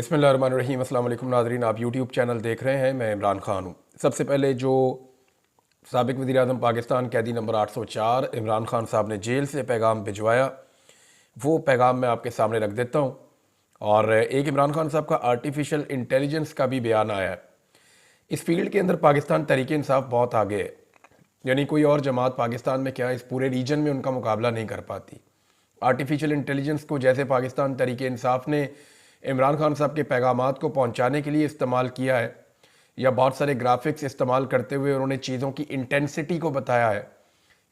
बिस्मिल्लाहिर्रहमानिर्रहीम। अस्सलाम वालेकुम नाज़रीन, आप यूट्यूब चैनल देख रहे हैं। मैं इमरान ख़ान हूँ। सबसे पहले जो साबिक़ वज़ीर-ए-आज़म पाकिस्तान कैदी नंबर 804 इमरान ख़ान साहब ने जेल से पैगाम भिजवाया, वो पैगाम मैं आपके सामने रख देता हूँ। और एक इमरान ख़ान साहब का आर्टिफिशियल इंटेलिजेंस का भी बयान आया है। इस फील्ड के अंदर पाकिस्तान तहरीक इंसाफ बहुत आगे है, यानी कोई और जमात पाकिस्तान में क्या इस पूरे रीजन में उनका मुकाबला नहीं कर पाती। आर्टिफिशियल इंटेलिजेंस को जैसे पाकिस्तान तहरीक इंसाफ ने इमरान खान साहब के पैगामात को पहुंचाने के लिए इस्तेमाल किया है, या बहुत सारे ग्राफिक्स इस्तेमाल करते हुए उन्होंने चीज़ों की इंटेंसिटी को बताया है,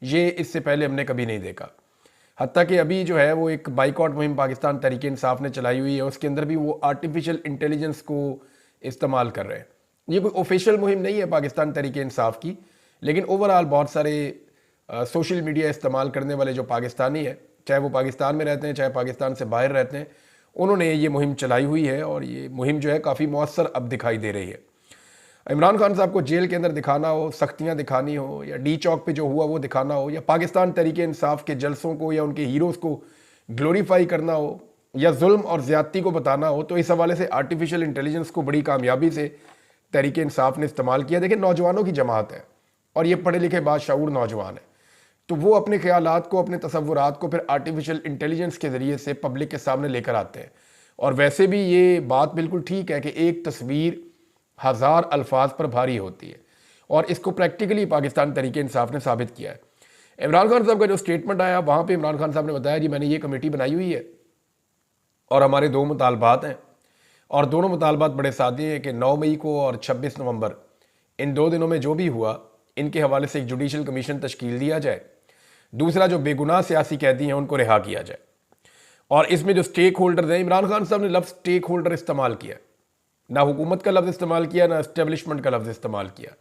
ये इससे पहले हमने कभी नहीं देखा। हत्ता कि अभी जो है वो एक बाइकआउट मुहिम पाकिस्तान तहरीक इंसाफ ने चलाई हुई है, उसके अंदर भी वो आर्टिफिशियल इंटेलिजेंस को इस्तेमाल कर रहे हैं। ये कोई ऑफिशियल मुहिम नहीं है पाकिस्तान तहरीक इंसाफ की, लेकिन ओवरऑल बहुत सारे सोशल मीडिया इस्तेमाल करने वाले जो पाकिस्तानी है, चाहे वो पाकिस्तान में रहते हैं चाहे पाकिस्तान से बाहर रहते हैं, उन्होंने ये मुहिम चलाई हुई है। और ये मुहिम जो है काफ़ी मौसर अब दिखाई दे रही है। इमरान खान साहब को जेल के अंदर दिखाना हो, सख्तियाँ दिखानी हो, या डी चौक पे जो हुआ वो दिखाना हो, या पाकिस्तान तहरीक इंसाफ के जलसों को या उनके हीरोज़ को ग्लोरीफाई करना हो, या जुल्म और ज़्यादती को बताना हो, तो इस हवाले से आर्टिफिशियल इंटेलिजेंस को बड़ी कामयाबी से तहरीक इंसाफ ने इस्तेमाल किया। देखिए, नौजवानों की जमात है और ये पढ़े लिखे बाशऊर नौजवान है, तो वो अपने ख्यालात को, अपने तसव्वुरात को फिर आर्टिफिशियल इंटेलिजेंस के ज़रिए से पब्लिक के सामने लेकर आते हैं। और वैसे भी ये बात बिल्कुल ठीक है कि एक तस्वीर हज़ार अल्फाज पर भारी होती है, और इसको प्रैक्टिकली पाकिस्तान तहरीक इंसाफ ने साबित किया है। इमरान खान साहब का जो स्टेटमेंट आया, वहाँ पे इमरान खान साहब ने बताया, जी मैंने ये कमेटी बनाई हुई है और हमारे 2 मुतालबात हैं, और दोनों मुतालबात बड़े सादे हैं कि 9 मई को और 26 नवंबर, इन 2 दिनों में जो भी हुआ, इनके हवाले से एक जुडिशल कमीशन तश्कील दिया जाए। दूसरा, जो बेगुनाह सियासी कैदी हैं उनको रिहा किया जाए। और इसमें जो स्टेक होल्डर हैं, इमरान खान साहब ने लफ्ज़ स्टेक होल्डर इस्तेमाल किया, ना हुकूमत का लफ्ज़ इस्तेमाल किया, ना इस्टेब्लिशमेंट का लफ्ज़ इस्तेमाल किया।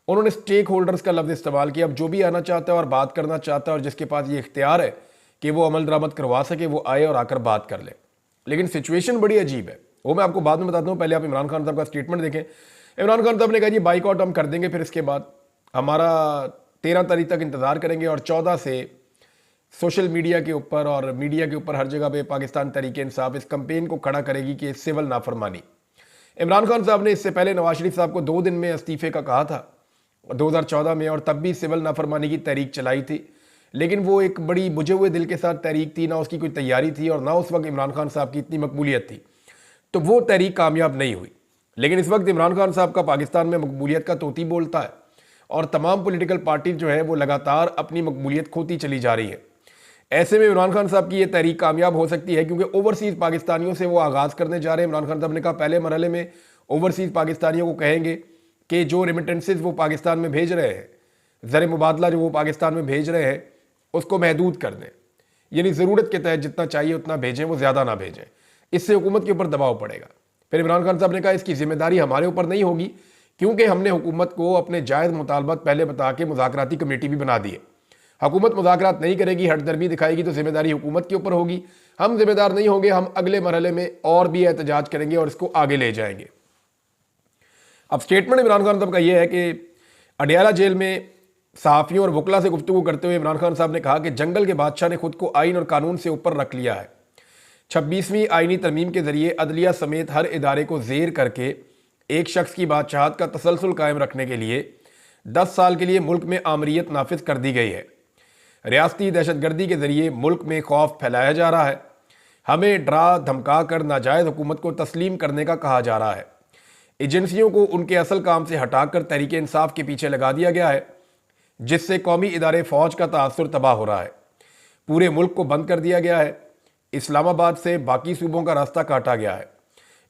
उन्होंने स्टेक होल्डर्स का लफ्ज़ इस्तेमाल किया। अब जो भी आना चाहता है और बात करना चाहता है और जिसके पास ये इख्तियार है कि वो अमल दरामद करवा सके, वो आए और आकर बात कर ले। लेकिन सिचुएशन बड़ी अजीब है, वो मैं आपको बाद में बताता हूँ। पहले आप इमरान खान साहब का स्टेटमेंट देखें। इमरान खान साहब ने कहा, जी बाइकआउट हम कर देंगे, फिर इसके बाद हमारा 13 तारीख तक इंतज़ार करेंगे, और 14 से सोशल मीडिया के ऊपर और मीडिया के ऊपर हर जगह पे पाकिस्तान तहरीक इंसाफ इस कंपेन को खड़ा करेगी कि सिविल नाफरमानी। इमरान खान साहब ने इससे पहले नवाज शरीफ साहब को 2 दिन में इस्तीफे का कहा था 2014 में, और तब भी सिविल नाफरमानी की तहरीक चलाई थी। लेकिन वो एक बड़ी बुझे हुए दिल के साथ तहरीक थी, ना उसकी कोई तैयारी थी और ना उस वक्त इमरान खान साहब की इतनी मकबूलियत थी, तो वो तहरीक कामयाब नहीं हुई। लेकिन इस वक्त इमरान खान साहब का पाकिस्तान में मकबूलियत का तोती बोलता है, और तमाम पॉलिटिकल पार्टी जो है वो लगातार अपनी मकबूलियत खोती चली जा रही है। ऐसे में इमरान खान साहब की ये तहरीक कामयाब हो सकती है, क्योंकि ओवरसीज़ पाकिस्तानियों से वो आगाज़ करने जा रहे हैं। इमरान खान साहब ने कहा, पहले मरहले में ओवरसीज़ पाकिस्तानियों को कहेंगे कि जो रेमिटेंसेस वो पाकिस्तान में भेज रहे हैं, ज़र मुबादला जो वो पाकिस्तान में भेज रहे हैं, उसको महदूद कर दें, यानी ज़रूरत के तहत जितना चाहिए उतना भेजें, वो ज़्यादा ना भेजें। इससे हुकूमत के ऊपर दबाव पड़ेगा। फिर इमरान खान साहब ने कहा, इसकी जिम्मेदारी हमारे ऊपर नहीं होगी, क्योंकि हमने हुकूमत को अपने जायज़ मुतालबात पहले बता के मुज़ाकराती कमेटी भी बना दी है। हुकूमत मुज़ाकरात नहीं करेगी, हटदर्मी दिखाएगी, तो जिम्मेदारी हुकूमत के ऊपर होगी। हम जिम्मेदार नहीं होंगे, हम अगले मरहले में और भी एहतजाज करेंगे और इसको आगे ले जाएंगे। अब स्टेटमेंट इमरान खान साहब का यह है कि अडियाला जेल में सहाफ़ियों और वकला से गुफ्तगू करते हुए इमरान खान साहब ने कहा कि जंगल के बादशाह ने खुद को आइन और कानून से ऊपर रख लिया है। 26वीं आइनी तरमीम के जरिए अदलिया समेत हर इदारे को ज़ेर करके एक शख्स की बादशाहत का तसलसल कायम रखने के लिए 10 साल के लिए मुल्क में आमरीत नाफिज कर दी गई है। रियासती दहशतगर्दी के जरिए मुल्क में खौफ फैलाया जा रहा है। हमें डरा धमका कर नाजायज़ हुकूमत को तस्लीम करने का कहा जा रहा है। एजेंसियों को उनके असल काम से हटाकर तहरीक इंसाफ के पीछे लगा दिया गया है, जिससे कौमी इदारे फ़ौज का तासुर तबाह हो रहा है। पूरे मुल्क को बंद कर दिया गया है। इस्लामाबाद से बाकी सूबों का रास्ता काटा गया है।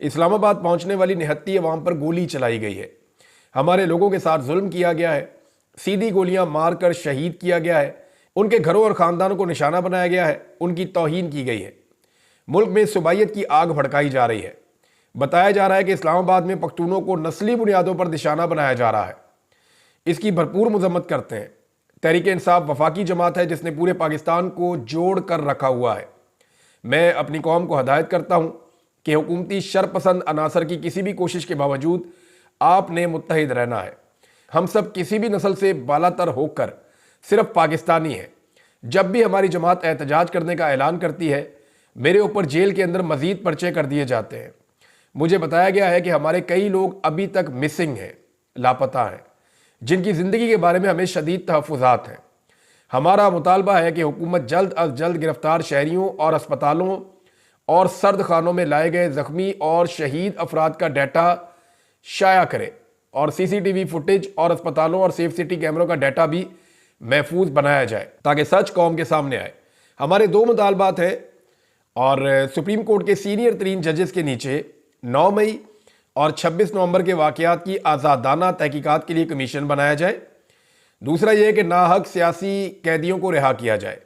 इस्लामाबाद पहुंचने वाली निहत्ती अवाम पर गोली चलाई गई है। हमारे लोगों के साथ जुल्म किया गया है। सीधी गोलियां मारकर शहीद किया गया है। उनके घरों और ख़ानदानों को निशाना बनाया गया है। उनकी तौहीन की गई है। मुल्क में सुबाइयत की आग भड़काई जा रही है। बताया जा रहा है कि इस्लामाबाद में पख्तूनों को नस्ली बुनियादों पर निशाना बनाया जा रहा है। इसकी भरपूर मजम्मत करते हैं। तहरीक इंसाफ वफाकी जमात है जिसने पूरे पाकिस्तान को जोड़ कर रखा हुआ है। मैं अपनी कौम को हदायत करता हूँ कि हुकूमती शरपसंद अनासर की किसी भी कोशिश के बावजूद आपने मुत्तहिद रहना है। हम सब किसी भी नस्ल से बालातर होकर सिर्फ पाकिस्तानी हैं। जब भी हमारी जमात एहतजाज करने का ऐलान करती है, मेरे ऊपर जेल के अंदर मजीद पर्चे कर दिए जाते हैं। मुझे बताया गया है कि हमारे कई लोग अभी तक मिसिंग हैं, लापता हैं, जिनकी ज़िंदगी के बारे में हमें शदीद तहफ़्फ़ुज़ात हैं। हमारा मुतालबा है कि हुकूमत जल्द अज जल्द गिरफ्तार शहरियों और अस्पतालों और सर्द खानों में लाए गए ज़ख्मी और शहीद अफराद का डाटा शाया करे और CCTV फुटेज और अस्पतालों और सेफ सिटी कैमरों का डाटा भी महफूज बनाया जाए ताकि सच कौम के सामने आए। हमारे दो मुतालबात हैं और सुप्रीम कोर्ट के सीनियर तरीन जजेस के नीचे 9 मई और 26 नवंबर के वाक़यात की आज़ादाना तहकीकात के लिए कमीशन बनाया जाए। दूसरा यह कि नाहक सियासी कैदियों को रिहा किया जाए।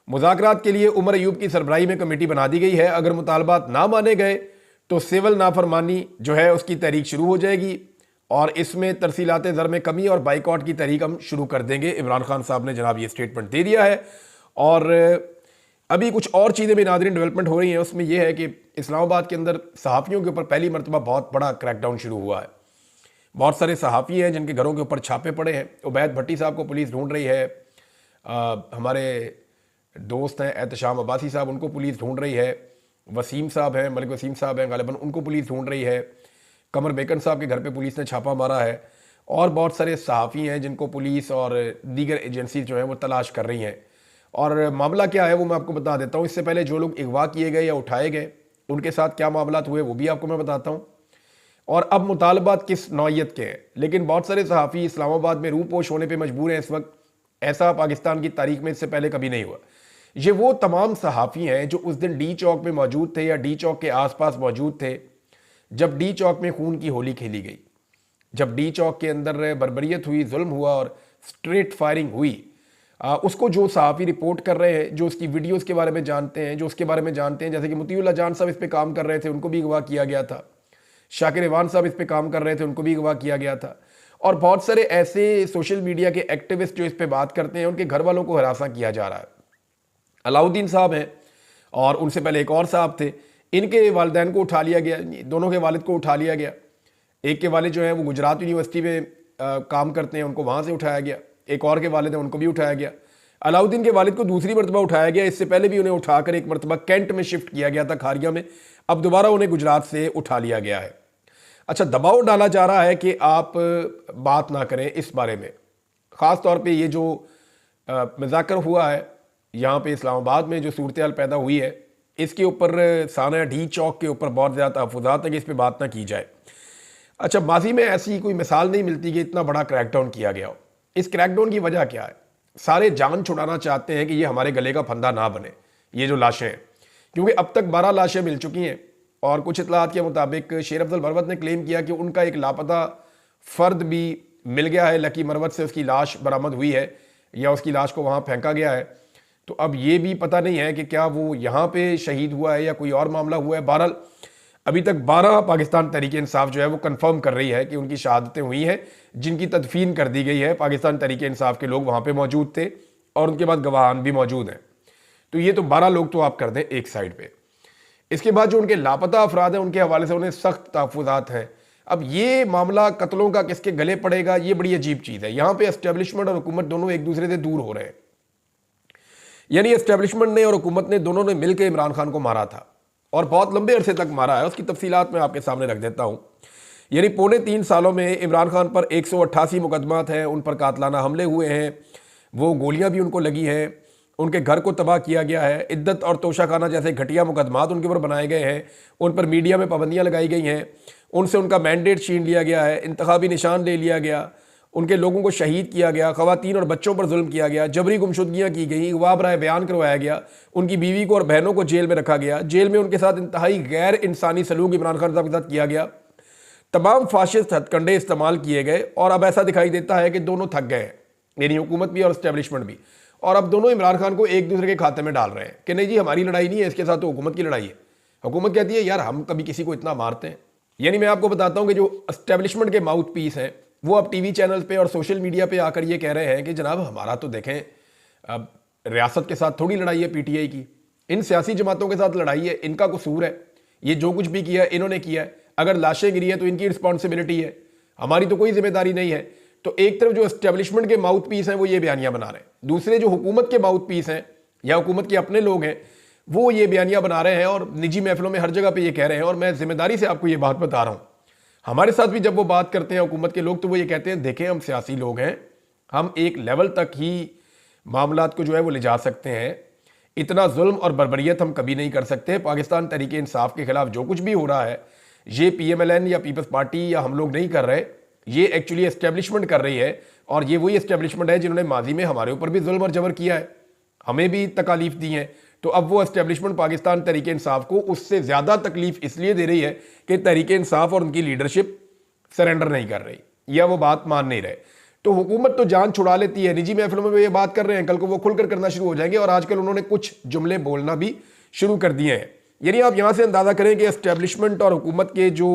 मुज़ाकरात के लिए उमर अयूब की सरबराही में कमेटी बना दी गई है। अगर मुतालबात ना माने गए तो सिविल नाफरमानी जो है उसकी तहरीक शुरू हो जाएगी और इसमें तरसीलात ज़र में कमी और बाइकआउट की तहरीक हम शुरू कर देंगे। इमरान खान साहब ने जनाब ये स्टेटमेंट दे दिया है। और अभी कुछ और चीज़ें भी नाज़रीन डेवलपमेंट हो रही हैं। उसमें यह है कि इस्लामाबाद के अंदर सहाफ़ियों के ऊपर पहली मरतबा बहुत बड़ा क्रैकडाउन शुरू हुआ है। बहुत सारे सहाफ़ी हैं जिनके घरों के ऊपर छापे पड़े हैं। उबैद भट्टी साहब को पुलिस ढूंढ रही है। हमारे दोस्त हैं एहतशाम अब्बासी साहब, उनको पुलिस ढूंढ रही है। वसीम साहब हैं, मलिक वसीम साहब हैं गालिबन, उनको पुलिस ढूंढ रही है। कमर बेकन साहब के घर पे पुलिस ने छापा मारा है। और बहुत सारे सहाफ़ी हैं जिनको पुलिस और दीगर एजेंसी जो हैं वो तलाश कर रही हैं। और मामला क्या है वो मैं आपको बता देता हूँ। इससे पहले जो लोग अगवा किए गए या उठाए गए उनके साथ क्या मामला हुए वो भी आपको मैं बताता हूँ। और अब मुतालबात किस नौयत के हैं। लेकिन बहुत सारे सहाफ़ी इस्लामाबाद में रूपोश होने पर मजबूर हैं इस वक्त। ऐसा पाकिस्तान की तारीख में इससे पहले कभी नहीं हुआ। ये वो तमाम सहाफ़ी हैं जो उस दिन डी चौक में मौजूद थे या डी चौक के आसपास मौजूद थे जब डी चौक में खून की होली खेली गई, जब डी चौक के अंदर बर्बरियत हुई, जुल्म हुआ और स्ट्रेट फायरिंग हुई। उसको जो सहाफ़ी रिपोर्ट कर रहे हैं, जो उसकी वीडियोस के बारे में जानते हैं, जो उसके बारे में जानते हैं, जैसे कि मुतीउल्लाह जान साहब इस पे काम कर रहे थे, उनको भी अगवा किया गया था। शाकिर इवान साहब इस पे काम कर रहे थे, उनको भी अगवा किया गया था। और बहुत सारे ऐसे सोशल मीडिया के एक्टिविस्ट जो इस पे बात करते हैं उनके घर वालों को हरासा किया जा रहा है। अलाउद्दीन साहब हैं और उनसे पहले एक और साहब थे, इनके वालिदैन को उठा लिया गया, दोनों के वालिद को उठा लिया गया। एक के वालिद जो हैं वो गुजरात यूनिवर्सिटी में काम करते हैं, उनको वहाँ से उठाया गया। एक और के वालिद हैं, उनको भी उठाया गया। अलाउद्दीन के वालिद को दूसरी मरतबा उठाया गया। इससे पहले भी उन्हें उठाकर एक मरतबा कैंट में शिफ्ट किया गया था, खारिया में। अब दोबारा उन्हें गुजरात से उठा लिया गया है। अच्छा, दबाव डाला जा रहा है कि आप बात ना करें इस बारे में। ख़ास तौर पे ये जो मुज़ाकर हुआ है यहाँ पे इस्लामाबाद में, जो सूरत हाल पैदा हुई है, इसके ऊपर साना डी चौक के ऊपर बहुत ज़्यादा तहफ़्फ़ुज़ात है कि इस पर बात ना की जाए। अच्छा, माजी में ऐसी कोई मिसाल नहीं मिलती कि इतना बड़ा क्रैकडाउन किया गया हो। इस क्रैकडाउन की वजह क्या है? सारे जान छुड़ाना चाहते हैं कि ये हमारे गले का फंदा ना बने, ये जो लाशें हैं, क्योंकि अब तक 12 लाशें मिल चुकी हैं। और कुछ इतलात के मुताबिक शेर अफजल मरवत ने क्लेम किया कि उनका एक लापता फ़र्द भी मिल गया है। लकी मरवत से उसकी लाश बरामद हुई है या उसकी लाश को वहाँ फेंका गया है। तो अब ये भी पता नहीं है कि क्या वो यहाँ पे शहीद हुआ है या कोई और मामला हुआ है। बहरहाल अभी तक 12 पाकिस्तान तहरीक इंसाफ जो है वो कंफर्म कर रही है कि उनकी शहादतें हुई हैं, जिनकी तदफीन कर दी गई है। पाकिस्तान तहरीक इंसाफ के लोग वहाँ पे मौजूद थे और उनके बाद गवाहान भी मौजूद हैं। तो ये तो 12 लोग तो आप कर दें एक साइड पे। इसके बाद जो उनके लापता अफराद हैं उनके हवाले से उन्हें सख्त तहफ़्फ़ुज़ात हैं। अब ये मामला कत्लों का किसके गले पड़ेगा, ये बड़ी अजीब चीज़ है। यहाँ पे एस्टेब्लिशमेंट और हुकूमत दोनों एक दूसरे से दूर हो रहे हैं। यानी एस्टेब्लिशमेंट ने और हुकूमत ने दोनों ने मिलकर इमरान खान को मारा था और बहुत लंबे अरसे तक मारा है। उसकी तफसीलात मैं आपके सामने रख देता हूँ। यानी पौने 3 सालों में इमरान खान पर 188 मुकदमात हैं, उन पर कातलाना हमले हुए हैं, वो गोलियां भी उनको लगी हैं, उनके घर को तबाह किया गया है, इद्दत और तोशाखाना जैसे घटिया मुकदमात उनके ऊपर बनाए गए हैं, उन पर मीडिया में पाबंदियाँ लगाई गई हैं, उनसे उनका मैंडेट छीन लिया गया है, इंतखाबी निशान ले लिया गया, उनके लोगों को शहीद किया गया, ख़वातीन और बच्चों पर जुल्म किया गया, जबरी गुमशुदगियाँ की गई, अगवा बराए बयान करवाया गया, उनकी बीवी को और बहनों को जेल में रखा गया, जेल में उनके साथ इंतहाई गैर इंसानी सलूक इमरान खान साहब के साथ किया गया, तमाम फाशिस्ट हथकंडे इस्तेमाल किए गए। और अब ऐसा दिखाई देता है कि दोनों थक गए हैं, यानी हुकूमत भी और इस्टेब्लिशमेंट भी, और अब दोनों इमरान खान को एक दूसरे के खाते में डाल रहे हैं कि नहीं जी हमारी लड़ाई नहीं है, इसके साथ तो हुकूमत की लड़ाई है। हुकूमत कहती है यार हम कभी किसी को इतना मारते हैं। यानी मैं आपको बताता हूँ कि जो इस्टेब्लिशमेंट के माउथ पीस हैं वो अब टीवी चैनल पे और सोशल मीडिया पे आकर ये कह रहे हैं कि जनाब हमारा तो देखें, अब रियासत के साथ थोड़ी लड़ाई है पीटीआई की, इन सियासी जमातों के साथ लड़ाई है, इनका कसूर है, ये जो कुछ भी किया है इन्होंने किया है, अगर लाशें गिरी है तो इनकी रिस्पॉन्सिबिलिटी है, हमारी तो कोई जिम्मेदारी नहीं है। तो एक तरफ जो एस्टेब्लिशमेंट के माउथ पीस हैं वो ये बयानियां बना रहे हैं, दूसरे जो हुकूमत के माउथ पीस हैं या हुकूमत के अपने लोग हैं वो ये बयानियां बना रहे हैं और निजी महफिलों में हर जगह पे ये कह रहे हैं। और मैं जिम्मेदारी से आपको ये बात बता रहा हूं, हमारे साथ भी जब वो बात करते हैं हुकूमत के लोग, तो वो ये कहते हैं देखें हम सियासी लोग हैं, हम एक लेवल तक ही मामलात को जो है वो ले जा सकते हैं, इतना जुल्म और बर्बरियत हम कभी नहीं कर सकते। पाकिस्तान तहरीक इंसाफ के खिलाफ जो कुछ भी हो रहा है, ये PMLN या पीपल्स पार्टी या हम लोग नहीं कर रहे, ये एक्चुअली एस्टेब्लिशमेंट कर रही है। और ये वही एस्टेब्लिशमेंट है जिन्होंने माजी में हमारे ऊपर भी जुल्म और जबर किया है, हमें भी तकालीफ दी हैं। तो अब वो एस्टेब्लिशमेंट पाकिस्तान तहरीक इंसाफ को उससे ज़्यादा तकलीफ इसलिए दे रही है कि तहरीक इंसाफ और उनकी लीडरशिप सरेंडर नहीं कर रही या वो बात मान नहीं रहे। तो हुकूमत तो जान छुड़ा लेती है, निजी महफिलों में वो ये बात कर रहे हैं, कल को वो खुलकर करना शुरू हो जाएंगे। और आजकल उन्होंने कुछ जुमले बोलना भी शुरू कर दिए हैं। यानी आप यहां से अंदाजा करें कि एस्टेब्लिशमेंट और हुकूमत के जो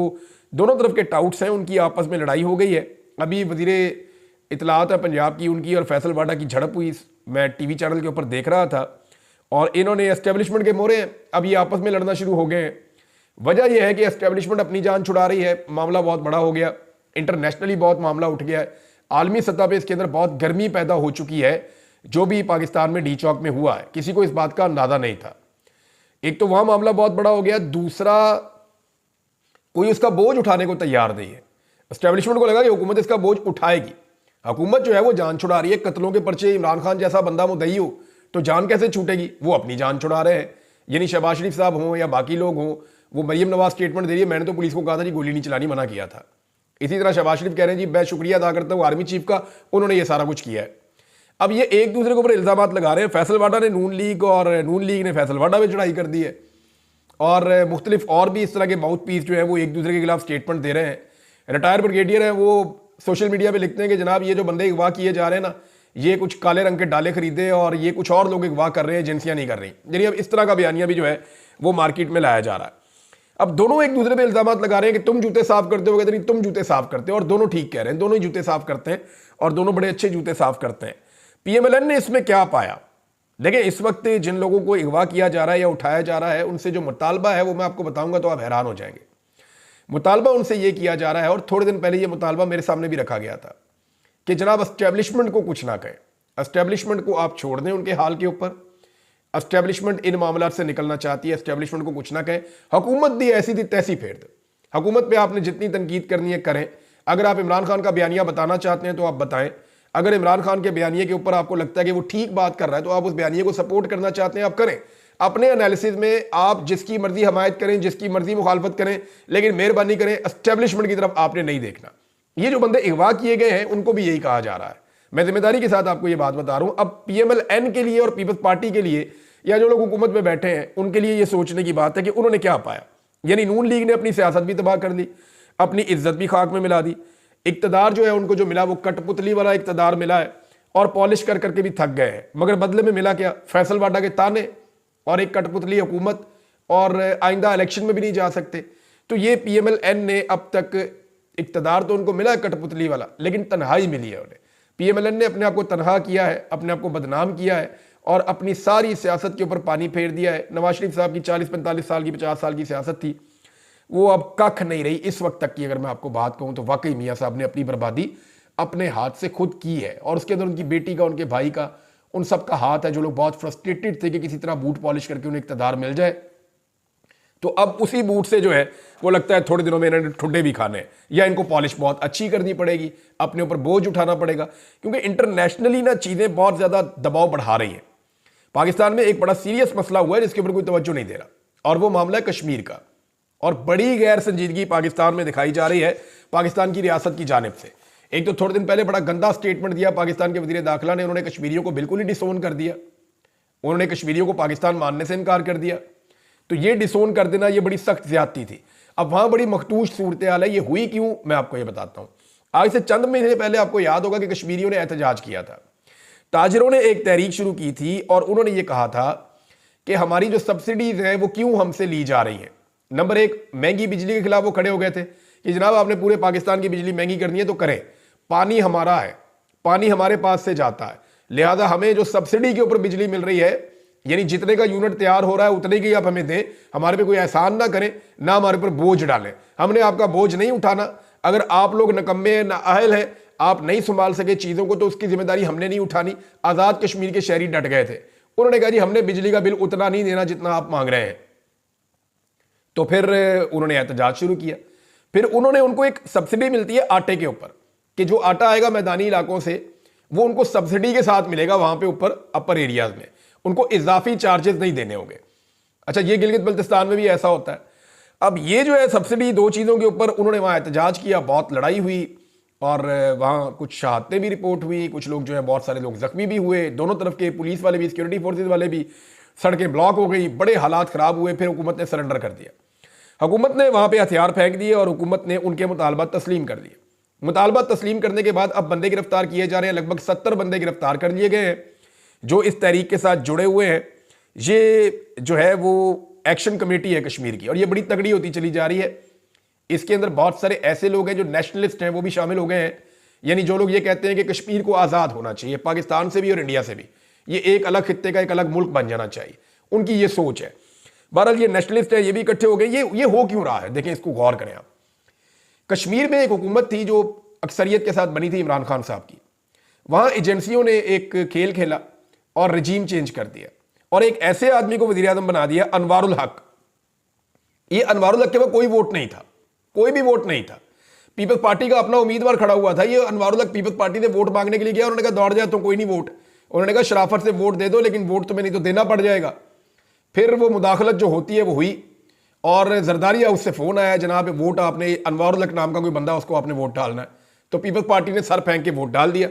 दोनों तरफ के टाउट्स हैं, उनकी आपस में लड़ाई हो गई है। अभी वजीरे इतलात है पंजाब की, उनकी और फैसल वाडा की झड़प हुई, मैं टीवी चैनल के ऊपर देख रहा था। और इन्होंने एस्टेब्लिशमेंट के मोहरे अब ये आपस में लड़ना शुरू हो गए हैं। वजह यह है कि एस्टेब्लिशमेंट अपनी जान छुड़ा रही है, मामला बहुत बड़ा हो गया, इंटरनेशनली बहुत मामला उठ गया है, आलमी सतह पे इसके अंदर बहुत गर्मी पैदा हो चुकी है। जो भी पाकिस्तान में डी चौक में हुआ है, किसी को इस बात का अंदाजा नहीं था। एक तो वहां मामला बहुत बड़ा हो गया, दूसरा कोई उसका बोझ उठाने को तैयार नहीं है। एस्टेब्लिशमेंट को लगा कि हुकूमत इसका बोझ उठाएगी। हुकूमत जो है वो जान छुड़ा रही है, कत्लों के पर्चे, इमरान खान जैसा बंदा मुद्दई हो तो जान कैसे छूटेगी, वो अपनी जान छुड़ा रहे हैं। यानी शहबाज शरीफ साहब हों या बाकी लोग हों, वो मरियम नवाज स्टेटमेंट दे रही है, मैंने तो पुलिस को कहा था जी गोली नहीं चलानी, मना किया था। इसी तरह शहबाज शरीफ कह रहे हैं जी मैं शुक्रिया अदा करता हूं आर्मी चीफ का, उन्होंने ये सारा कुछ किया है। अब ये एक दूसरे के ऊपर इल्जाम लगा रहे हैं। फैसल वाडा ने नून लीग और नून लीग ने फैसल वाडा में चढ़ाई कर दी है। और मुख्तलिफ और भी इस तरह के माउथ पीस जो है वो एक दूसरे के खिलाफ स्टेटमेंट दे रहे हैं। रिटायर ब्रिगेडियर हैं, वो सोशल मीडिया पे लिखते हैं कि जनाब ये जो बंदे अगवा किए जा रहे हैं ना, ये कुछ काले रंग के डाले खरीदे और ये कुछ और लोग अगवा कर रहे हैं, एजेंसियां नहीं कर रही। यानी अब इस तरह का बयानिया भी जो है वो मार्केट में लाया जा रहा है। अब दोनों एक दूसरे पे इल्जाम लगा रहे हैं कि तुम जूते साफ करते हो, कहते नहीं तुम जूते साफ करते हो। और दोनों ठीक कह रहे हैं, दोनों ही जूते साफ करते हैं और दोनों बड़े अच्छे जूते साफ करते हैं। PMLN ने इसमें क्या पाया? देखिए, इस वक्त जिन लोगों को अगवा किया जा रहा है या उठाया जा रहा है, उनसे जो मुतालबा है वो मैं आपको बताऊंगा तो आप हैरान हो जाएंगे। मुतालबा उनसे ये किया जा रहा है, और थोड़े दिन पहले ये मुतालबा मेरे सामने भी रखा गया था कि जनाब एस्टेब्लिशमेंट को कुछ ना कहें, एस्टेब्लिशमेंट को आप छोड़ दें उनके हाल के ऊपर। एस्टेब्लिशमेंट इन मामलात से निकलना चाहती है, एस्टेब्लिशमेंट को कुछ ना कहें। हुकूमत भी ऐसी थी तैसी फेर दे। हुकूमत पे आपने जितनी तनकीद करनी है करें। अगर आप इमरान खान का बयानिया बताना चाहते हैं तो आप बताएं। अगर इमरान खान के बयानिए के ऊपर आपको लगता है कि वो ठीक बात कर रहा है तो आप उस बयानिए को सपोर्ट करना चाहते हैं, आप करें। अपने एनालिसिस में आप जिसकी मर्जी हमायत करें, जिसकी मर्जी मुखालफत करें, लेकिन मेहरबानी करें एस्टेब्लिशमेंट की तरफ आपने नहीं देखना। ये जो बंदे अगवा किए गए हैं उनको भी यही कहा जा रहा है। मैं जिम्मेदारी के साथ आपको ये बात बता रहा हूं। अब PMLN के लिए और पीपल्स पार्टी के लिए या जो लोग हुकूमत में बैठे हैं उनके लिए ये सोचने की बात है कि उन्होंने क्या पाया। यानी नून लीग ने अपनी सियासत भी तबाह कर दी, अपनी इज्जत भी खाक में मिला दी। इक्तदार जो है उनको जो मिला वो कठपुतली वाला इक्तदार मिला है और पॉलिश कर करके भी थक गए हैं। मगर बदले में मिला क्या? फैसल वाडा के ताने और एक कठपुतली हुकूमत, और आइंदा इलेक्शन में भी नहीं जा सकते। तो ये PMLN ने अब तक इक्तदार तो उनको मिला है कठपुतली वाला, लेकिन तन्हाई मिली है उन्हें। PMLN ने अपने आप को तनहा किया है, अपने आप को बदनाम किया है और अपनी सारी सियासत के ऊपर पानी फेर दिया है। नवाज शरीफ साहब की 40-45 साल की 50 साल की सियासत थी, वो अब कख नहीं रही इस वक्त तक की। अगर मैं आपको बात कहूं तो वाकई मियां साहब ने अपनी बर्बादी अपने हाथ से खुद की है। और उसके अंदर उनकी बेटी का, उनके भाई का, उन सब का हाथ है, जो लोग बहुत फ्रस्ट्रेटेड थे कि किसी तरह बूट पॉलिश करके उन्हें इक्तदार मिल जाए। तो अब उसी बूट से जो है वो लगता है थोड़े दिनों में इन्होंने ठुड्डे भी खाने, या इनको पॉलिश बहुत अच्छी करनी पड़ेगी, अपने ऊपर बोझ उठाना पड़ेगा। क्योंकि इंटरनेशनली ना चीज़ें बहुत ज़्यादा दबाव बढ़ा रही हैं। पाकिस्तान में एक बड़ा सीरियस मसला हुआ है जिसके ऊपर कोई तवज्जो नहीं दे रहा, और वो मामला है कश्मीर का। और बड़ी गैर संजीदगी पाकिस्तान में दिखाई जा रही है पाकिस्तान की रियासत की जानिब से। एक तो थोड़े दिन पहले बड़ा गंदा स्टेटमेंट दिया पाकिस्तान के वज़ीर दाखिला ने, उन्होंने कश्मीरियों को बिल्कुल ही डिसोन कर दिया। उन्होंने कश्मीरियों को पाकिस्तान मानने से इनकार कर दिया। तो ये डिसोन कर देना ये बड़ी सख्त ज्यादती थी। अब वहां बड़ी मखदूश सूरत हाल है। ये हुई क्यों, मैं आपको ये बताता हूं। आज से चंद महीने पहले आपको याद होगा कि कश्मीरियों ने एहतजाज किया था। ताजरों ने एक तहरीक शुरू की थी और उन्होंने ये कहा था कि हमारी जो सब्सिडीज हैं वो क्यों हमसे ली जा रही हैं। नंबर एक, महंगी बिजली के खिलाफ वो खड़े हो गए थे कि जनाब आपने पूरे पाकिस्तान की बिजली महंगी करनी है तो करें, पानी हमारा है, पानी हमारे पास से जाता है, लिहाजा हमें जो सब्सिडी के ऊपर बिजली मिल रही है, यानी जितने का यूनिट तैयार हो रहा है उतने की आप हमें दें, हमारे पे कोई एहसान ना करें, ना हमारे पर बोझ डालें। हमने आपका बोझ नहीं उठाना। अगर आप लोग नकम्मे हैं, नाअहल हैं, आप नहीं संभाल सके चीज़ों को, तो उसकी जिम्मेदारी हमने नहीं उठानी। आज़ाद कश्मीर के शहरी डट गए थे, उन्होंने कहा जी हमने बिजली का बिल उतना नहीं देना जितना आप मांग रहे हैं। तो फिर उन्होंने एहतजाज शुरू किया। फिर उन्होंने उनको एक सब्सिडी मिलती है आटे के ऊपर कि जो आटा आएगा मैदानी इलाकों से वो उनको सब्सिडी के साथ मिलेगा वहां पे ऊपर अपर एरियाज में, उनको इजाफी चार्जेस नहीं देने होंगे। अच्छा, ये गिलगित बल्तिस्तान में भी ऐसा होता है। अब ये जो है सब्सिडी, दो चीज़ों के ऊपर उन्होंने वहाँ एहतजाज किया, बहुत लड़ाई हुई और वहाँ कुछ शहादतें भी रिपोर्ट हुई, कुछ लोग जो है बहुत सारे लोग जख्मी भी हुए, दोनों तरफ के पुलिस वाले भी, सिक्योरिटी फोर्सेज वाले भी, सड़कें ब्लॉक हो गई, बड़े हालात ख़राब हुए। फिर हुकूमत ने सरेंडर कर दिया, हुकूमत ने वहाँ पे हथियार फेंक दिए और हुकूमत ने उनके मुतालबात तस्लीम कर लिए। मुतालबात तस्लीम करने के बाद अब बंदे गिरफ्तार किए जा रहे हैं, लगभग 70 बंदे गिरफ्तार कर लिए गए हैं जो इस तहरीक के साथ जुड़े हुए हैं। ये जो है वो एक्शन कमेटी है कश्मीर की और ये बड़ी तगड़ी होती चली जा रही है। इसके अंदर बहुत सारे ऐसे लोग हैं जो नेशनलिस्ट हैं, वो भी शामिल हो गए हैं, यानी जो लोग ये कहते हैं कि कश्मीर को आज़ाद होना चाहिए, पाकिस्तान से भी और इंडिया से भी, ये एक अलग खित्ते का एक अलग मुल्क बन जाना चाहिए, उनकी ये सोच है। बहरहाल ये नेशनलिस्ट है, ये भी इकट्ठे हो गए। ये हो क्यों रहा है, देखें, इसको गौर करें आप। कश्मीर में एक हुकूमत थी जो अक्सरियत के साथ बनी थी इमरान खान साहब की, वहां एजेंसियों ने एक खेल खेला और रजीम चेंज कर दिया और एक ऐसे आदमी को वजीर आजम बना दिया, अनवारुल हक। ये अनवारुल हक के पास कोई वोट नहीं था, कोई भी वोट नहीं था। पीपल्स पार्टी का अपना उम्मीदवार खड़ा हुआ था, ये अनवारुल हक पीपल्स पार्टी से वोट मांगने के लिए गया। उन्होंने कहा दौड़ जाए तो कोई नहीं वोट, उन्होंने कहा शराफत से वोट दे दो, लेकिन वोट तुम्हें नहीं तो देना पड़ जाएगा। फिर वो मुदाखलत जो होती है वो हुई और जरदारी हाउस से फोन आया, जनाब वोट आपने, अनवारुल हक नाम का कोई बंदा, उसको आपने वोट डालना है। तो पीपल्स पार्टी ने सर फेंक के वोट डाल दिया।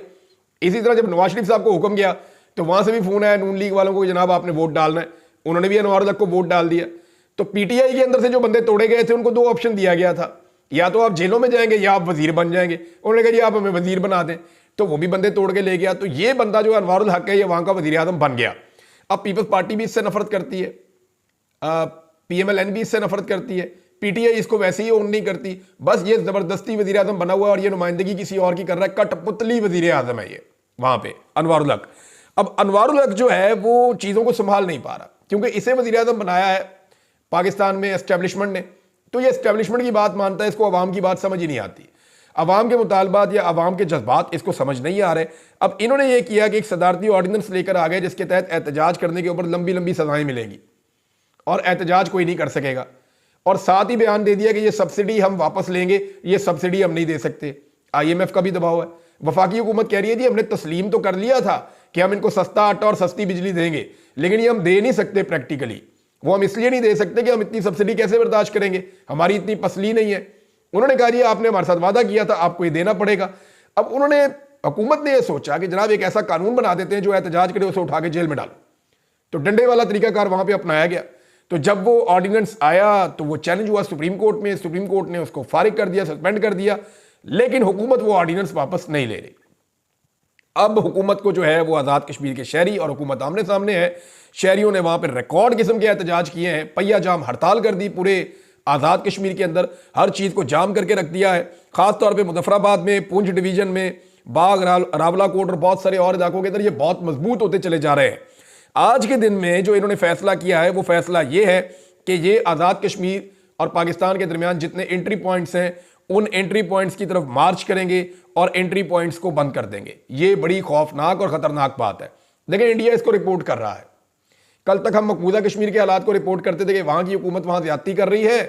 इसी तरह जब नवाज शरीफ साहब को हुक्म गया तो वहां से भी फोन आया नून लीग वालों को, जनाब आपने वोट डालना है, उन्होंने भी अनवारुल हक को वोट डाल दिया। तो पीटीआई के अंदर से जो बंदे तोड़े गए थे उनको दो ऑप्शन दिया गया था, या तो आप जेलों में जाएंगे या आप वजीर बन जाएंगे। उन्होंने कहा जी आप हमें वजीर बना दें, तो वो भी बंदे तोड़ के ले गया। तो ये बंदा जो अनवारुल हक है ये वहां का वजीर आजम बन गया। अब पीपल्स पार्टी भी इससे नफरत करती है, पीएमएलएन भी इससे नफरत करती है, पीटीआई इसको वैसे ही ओन नहीं करती। बस ये जबरदस्ती वजीर आजम बना हुआ है और ये नुमाइंदगी किसी और की कर रहा है, कठपुतली वजीर आजम है ये वहां पे अनवारुल हक। अब अनवारुल हक जो है वो चीजों को संभाल नहीं पा रहा, क्योंकि इसे वजीर आजम बनाया है पाकिस्तान में एस्टेब्लिशमेंट ने, तो ये एस्टेब्लिशमेंट की बात मानता है, इसको अवाम की बात समझ ही नहीं आती, अवाम के मुतालबात या अवाम के जज्बात इसको समझ नहीं आ रहे। अब इन्होंने ये किया कि एक सदारती ऑर्डिनेंस लेकर आ गए जिसके तहत एहतजाज करने के ऊपर लंबी लंबी सजाएं मिलेंगी और एहतजाज कोई नहीं कर सकेगा, और साथ ही बयान दे दिया कि ये सब्सिडी हम वापस लेंगे, ये सब्सिडी हम नहीं दे सकते। IMF का भी दबाव है, वफाकी हुकूमत कह रही है जी हमने तस्लीम तो कर लिया था कि हम इनको सस्ता आटा और सस्ती बिजली देंगे, लेकिन ये हम दे नहीं सकते प्रैक्टिकली। वो हम इसलिए नहीं दे सकते कि हम इतनी सब्सिडी कैसे बर्दाश्त करेंगे, हमारी इतनी पसली नहीं है। उन्होंने कहा जी आपने हमारे साथ वादा किया था, आपको ये देना पड़ेगा। अब उन्होंने, हुकूमत ने यह सोचा कि जनाब एक ऐसा कानून बना देते हैं जो एहतजाज करे उसे उठा के जेल में डालो, तो डंडे वाला तरीकाकार वहां पर अपनाया गया। तो जब वो ऑर्डिनेंस आया तो वो चैलेंज हुआ सुप्रीम कोर्ट में, सुप्रीम कोर्ट ने उसको फारिग कर दिया, सस्पेंड कर दिया, लेकिन हुकूमत वो ऑर्डिनेंस वापस नहीं ले रही। अब हुकूमत को जो है वो आज़ाद कश्मीर के शहरी और हुकूमत आमने सामने है। शहरियों ने वहां पर रिकॉर्ड किस्म के एहतजाज किए हैं, पहिया जाम हड़ताल कर दी, पूरे आज़ाद कश्मीर के अंदर हर चीज़ को जाम करके रख दिया है। खासतौर पर मुजफ्फराबाद में, पुंछ डिवीजन में, बाग, रावलाकोट और बहुत सारे और इलाकों के अंदर ये बहुत मजबूत होते चले जा रहे हैं। आज के दिन में जो इन्होंने फैसला किया है वो फैसला ये है कि ये आज़ाद कश्मीर और पाकिस्तान के दरमियान जितने एंट्री पॉइंट्स हैं उन एंट्री पॉइंट्स की तरफ मार्च करेंगे और एंट्री पॉइंट्स को बंद कर देंगे। ये बड़ी खौफनाक और खतरनाक बात है। देखिए इंडिया इसको रिपोर्ट कर रहा है। कल तक हम मकबूजा कश्मीर के हालात को रिपोर्ट करते थे कि वहां की हुकूमत वहां ज्यादती कर रही है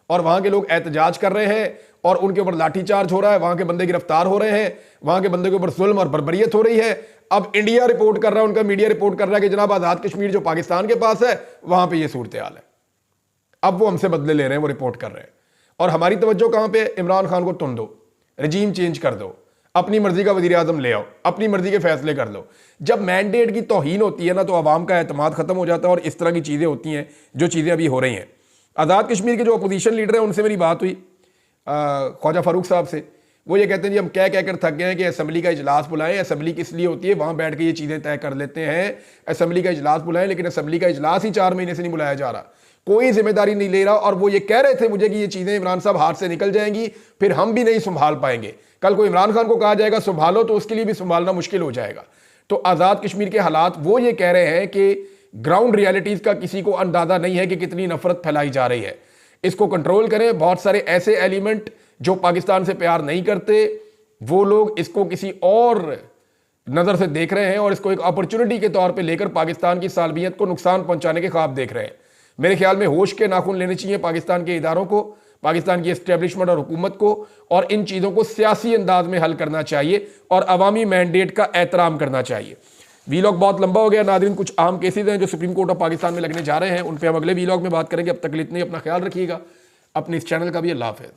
और वहां के लोग एहतजाज कर रहे हैं और उनके ऊपर लाठीचार्ज हो रहा है, वहां के बंदे गिरफ्तार हो रहे हैं, वहां के बंदे के ऊपर जुल्म और बर्बरियत हो रही है। अब इंडिया रिपोर्ट कर रहा है, उनका मीडिया रिपोर्ट कर रहा है कि जनाब आज़ाद कश्मीर जो पाकिस्तान के पास है वहां पे ये सूरत हाल है। अब वो हमसे बदले ले रहे हैं, वो रिपोर्ट कर रहे हैं। और हमारी तवज्जो कहां पे? इमरान खान को तुम दो, रजीम चेंज कर दो, अपनी मर्जी का वजीर आजम ले आओ, अपनी मर्जी के फैसले कर लो। जब मैंडेट की तौहीन होती है ना तो आवाम का एतमाद खत्म हो जाता है और इस तरह की चीज़ें होती हैं जो चीज़ें अभी हो रही हैं। आज़ाद कश्मीर के जो अपोजिशन लीडर हैं उनसे मेरी बात हुई, ख्वाजा फारूक साहब से। वो ये कहते हैं जी हम कह कहकर थक गए हैं कि असेंबली का इजलास बुलाएं। असेंबली किस लिए होती है? वहाँ बैठ के ये चीज़ें तय कर लेते हैं। असेंबली का इजलास बुलाएं, लेकिन असेंबली का इजलास ही 4 महीने से नहीं बुलाया जा रहा, कोई जिम्मेदारी नहीं ले रहा। और वो ये कह रहे थे मुझे कि ये चीज़ें इमरान साहब हाथ से निकल जाएंगी, फिर हम भी नहीं संभाल पाएंगे। कल को इमरान खान को कहा जाएगा संभालो तो उसके लिए भी संभालना मुश्किल हो जाएगा। तो आज़ाद कश्मीर के हालात वो ये कह रहे हैं कि ग्राउंड रियलिटीज़ का किसी को अंदाज़ा नहीं है कि कितनी नफरत फैलाई जा रही है। इसको कंट्रोल करें। बहुत सारे ऐसे एलिमेंट जो पाकिस्तान से प्यार नहीं करते वो लोग इसको किसी और नज़र से देख रहे हैं और इसको एक अपॉर्चुनिटी के तौर पे लेकर पाकिस्तान की सालमियत को नुकसान पहुंचाने के ख्वाब देख रहे हैं। मेरे ख्याल में होश के नाखून लेने चाहिए पाकिस्तान के इदारों को, पाकिस्तान की एस्टेब्लिशमेंट और हुकूमत को, और इन चीज़ों को सियासी अंदाज में हल करना चाहिए और अवामी मैंडेट का एहतराम करना चाहिए। वीलॉग बहुत लंबा हो गया नाज़रीन, कुछ अहम केसेज हैं जो सुप्रीम कोर्ट ऑफ पाकिस्तान में लगने जा रहे हैं, उन पर हम अगले वीलॉग में बात करेंगे। अब तक के लिए इतने, अपना ख्याल रखिएगा, अपने इस चैनल का भी अल्लाह हाफ़िज़।